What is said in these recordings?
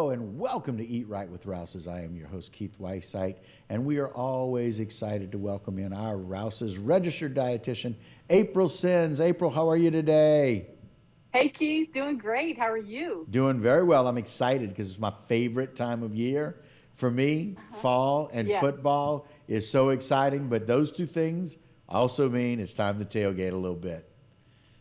Hello and welcome to Eat Right with Rouse's. I am your host, Keith Weissite, and we are always excited to welcome in our Rouse's registered dietitian, April Sins. April, how are you today? Hey Keith, doing great. How are you? Doing very well. I'm excited because it's my favorite time of year. For me, fall and Yeah, football is so exciting, but those two things also mean it's time to tailgate a little bit.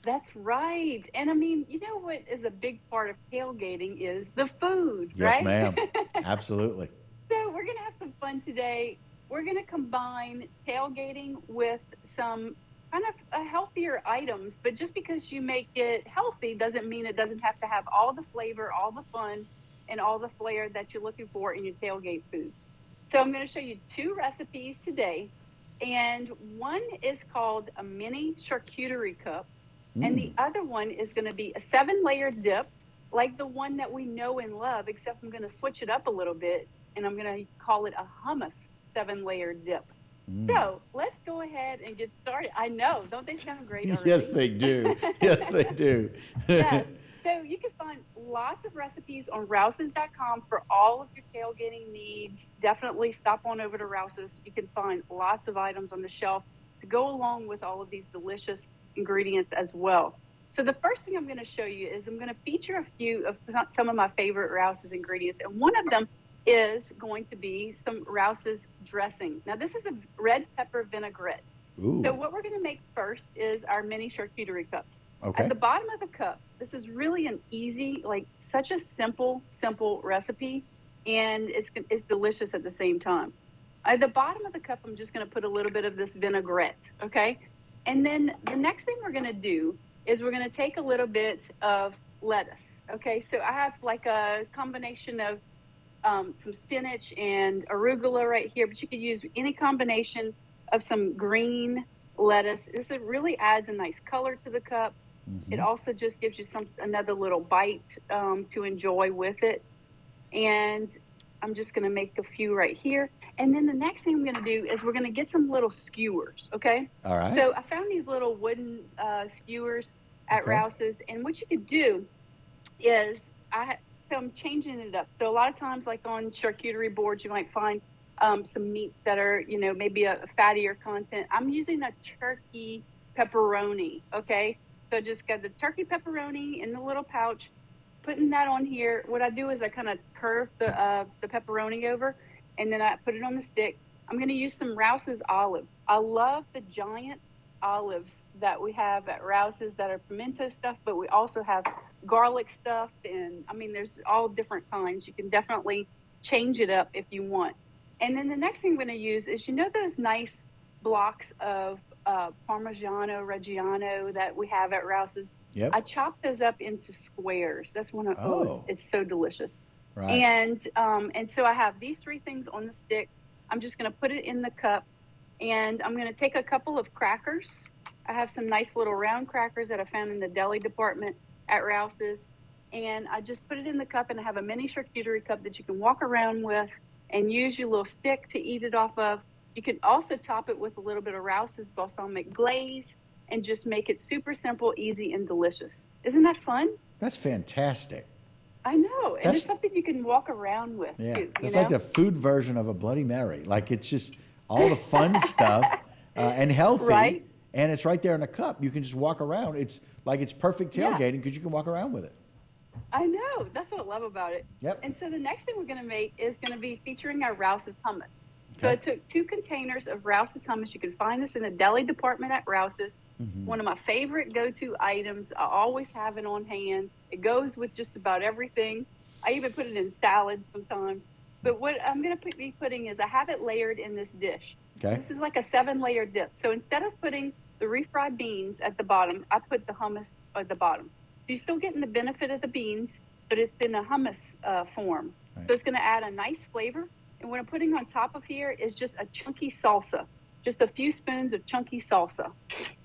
that's right. And I mean, you know what is a big part of tailgating is the food, Yes, right? ma'am. Absolutely. So we're going to have some fun today. We're going to combine tailgating with some kind of healthier items, but just because you make it healthy doesn't mean it doesn't have to have all the flavor, all the fun, and all the flair that you're looking for in your tailgate food. So I'm going to show you two recipes today, and one is called a mini charcuterie cup, and the Mm. other one is going to be a 7-layer dip, like the one that we know and love, except I'm going to switch it up a little bit, and I'm going to call it a hummus 7-layer dip. Mm. So let's go ahead and get started. I know, don't they sound great Yes, already? they do. Yes, they do. Yes. So you can find lots of recipes on Rouses.com for all of your tailgating needs. Definitely stop on over to Rouses. You can find lots of items on the shelf to go along with all of these delicious ingredients as well. So the first thing I'm going to show you is I'm going to feature a few of some of my favorite Rouses ingredients. And one of them is going to be some Rouses dressing. Now this is a red pepper vinaigrette. So Ooh, what we're going to make first is our mini charcuterie cups. At okay. the bottom of the cup, this is really an easy, like such a simple recipe, and it's delicious at the same time. At the bottom of the cup, I'm just going to put a little bit of this vinaigrette, okay? And then the next thing we're going to do is we're going to take a little bit of lettuce, okay? So I have like a combination of some spinach and arugula right here, but you could use any combination of some green lettuce. This really adds a nice color to the cup. It Hmm. also just gives you another little bite to enjoy with it. And I'm just going to make a few right here. And then the next thing I'm going to do is we're going to get some little skewers, okay? All right. So I found these little wooden skewers at Okay. Rouse's, and what you could do is so I'm changing it up. So a lot of times, like on charcuterie boards, you might find some meats that are, maybe a fattier content. I'm using a turkey pepperoni, okay? So just got the turkey pepperoni in the little pouch, putting that on here. What I do is I kind of curve the pepperoni over, and then I put it on the stick. I'm going to use some Rouse's olive. I love the giant olives that we have at Rouse's that are pimento stuff, but we also have garlic stuff, and I mean, there's all different kinds. You can definitely change it up if you want. And then the next thing I'm going to use is, those nice blocks of Parmigiano Reggiano that we have at Rouse's. Yep. I chop those up into squares. That's one of Oh, it's so delicious. right. And so I have these three things on the stick. I'm just going to put it in the cup, and I'm going to take a couple of crackers. I have some nice little round crackers that I found in the deli department at Rouse's, and I just put it in the cup, and I have a mini charcuterie cup that you can walk around with and use your little stick to eat it off of. You can also top it with a little bit of Rouse's balsamic glaze and just make it super simple, easy, and delicious. Isn't that fun? That's fantastic. I know. And it's That's, something you can walk around with yeah, too, that's like the food version of a Bloody Mary. Like it's just all the fun stuff and healthy, Right? and it's right there in a cup. You can just walk around. It's like it's perfect Yeah, tailgating because you can walk around with it. I know. That's what I love about it. Yep. And so the next thing we're going to make is going to be featuring our Rouse's hummus. So I Okay. took 2 containers of Rouse's hummus. You can find this in the deli department at Rouse's. Hmm. One of my favorite go-to items. I always have it on hand. It goes with just about everything. I even put it in salads sometimes. But what I'm going to be putting is I have it layered in this dish. Okay. This is like a 7-layer dip. So instead of putting the refried beans at the bottom, I put the hummus at the bottom. So you're still getting the benefit of the beans, but it's in a hummus form. Right. So it's going to add a nice flavor. And what I'm putting on top of here is just a chunky salsa, just a few spoons of chunky salsa. Got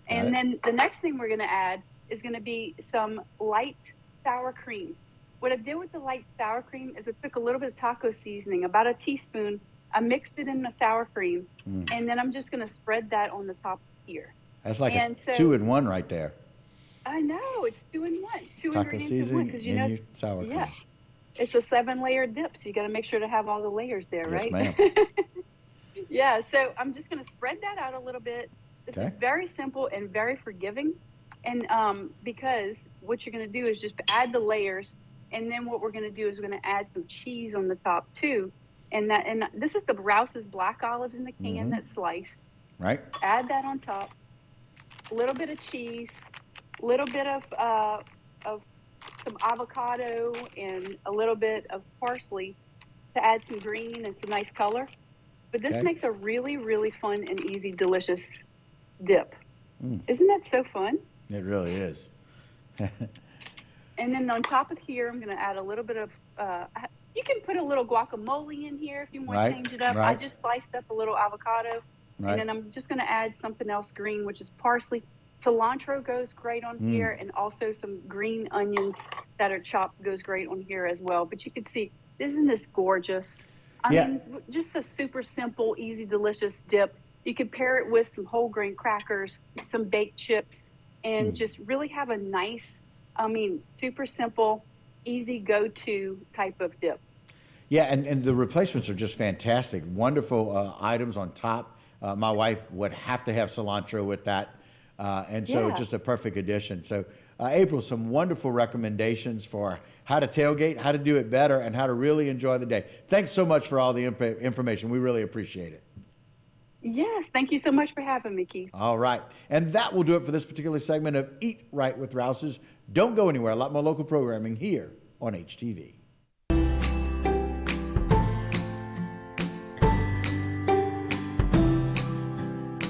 And it. then the next thing we're going to add is going to be some light sour cream. What I did with the light sour cream is I took a little bit of taco seasoning, about a teaspoon. I mixed it in my sour cream, Mm. and then I'm just going to spread that on the top here. That's like a And so 2-in-1 right there. I know it's 2 in 1, two Taco ingredients in one, seasoning because and your sour cream. yeah, It's a 7-layer dip, so you got to make sure to have all the layers there, Yes, right? ma'am. Yeah, so I'm just going to spread that out a little bit. This Okay. is very simple and very forgiving. And because what you're going to do is just add the layers. And then what we're going to do is we're going to add some cheese on the top too. And this is the Rouse's black olives in the can that's sliced. Right. Add that on top. A little bit of cheese, a little bit of some avocado, and a little bit of parsley to add some green and some nice color. But this Okay. makes a really, really fun and easy, delicious dip. Isn't that so fun? It really is. And then on top of here, I'm going to add a little bit of, you can put a little guacamole in here if you want Right, to change it up. I right. just sliced up a little avocado. Right. And then I'm just going to add something else green, which is parsley. Cilantro goes great on here, and also some green onions that are chopped goes great on here as well. But you can see, isn't this gorgeous? I mean, just a super simple, easy, delicious dip. You can pair it with some whole grain crackers, some baked chips, and just really have a nice, super simple, easy go-to type of dip. Yeah, and the replacements are just fantastic. Wonderful items on top. My wife would have to have cilantro with that. And so Yeah. just a perfect addition. So April, some wonderful recommendations for how to tailgate, how to do it better, and how to really enjoy the day. Thanks so much for all the information. We really appreciate it. Yes, thank you so much for having me, Keith. All right. And that will do it for this particular segment of Eat Right with Rouse's. Don't go anywhere. A lot more local programming here on HTV.